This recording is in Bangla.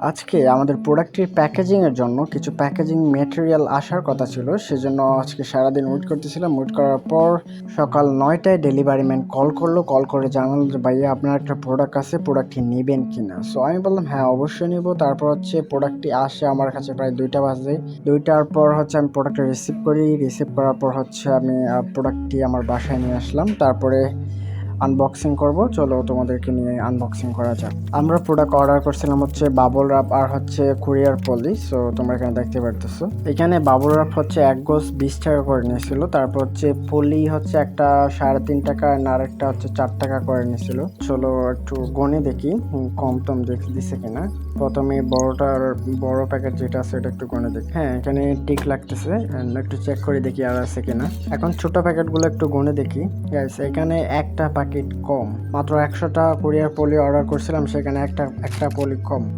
আজকে আমাদের প্রোডাক্টটির প্যাকেজিংয়ের জন্য কিছু প্যাকেজিং ম্যাটেরিয়াল আসার কথা ছিল, সেজন্য আজকে সারাদিন ওয়েট করতেছিলাম। ওয়েট করার পর সকাল 9টায় ডেলিভারি ম্যান কল করলো। কল করে জানালো যে ভাইয়া আপনার একটা প্রোডাক্ট আছে, প্রোডাক্টটি নেবেন কিনা। সো আমি বললাম হ্যাঁ অবশ্যই নেব। তারপর প্রোডাক্টটি আসে আমার কাছে প্রায় 2টা বাজে। 2টার পর আমি প্রোডাক্টটা রিসিভ করি। রিসিভ করার পর আমি প্রোডাক্টটি আমার বাসায় নিয়ে আসলাম। তারপরে আনবক্সিং করব। চলো তোমাদেরকে নিয়ে আনবক্সিং করা যাক। আমরা প্রোডাক্ট অর্ডার করছিলাম বাবল র্যাপ আর কুরিয়ার পলি। সো তোমরা এখানে দেখতে পারতেছো, এখানে বাবল র্যাপ 1 গজ 20 টাকা করে নিয়েছিল। তারপর পলি একটা 3.5 টাকা, আর একটা 4 টাকা করে নিয়েছিল। চলো একটু গনে দেখি কম টম দিছে কিনা। প্রথমে বড় প্যাকেট যেটা আছে এটা একটু গনে দেখি। হ্যাঁ, এখানে টিক লাগতেছে, একটু চেক করে দেখি আর আছে কিনা। এখন ছোট প্যাকেটগুলো একটু গনে দেখি। গাইস, এখানে একটা প্যাকেট কম, মাত্র 100টা কুরিয়ার পলি অর্ডার করছিলাম, সেখানে একটা পলি কম।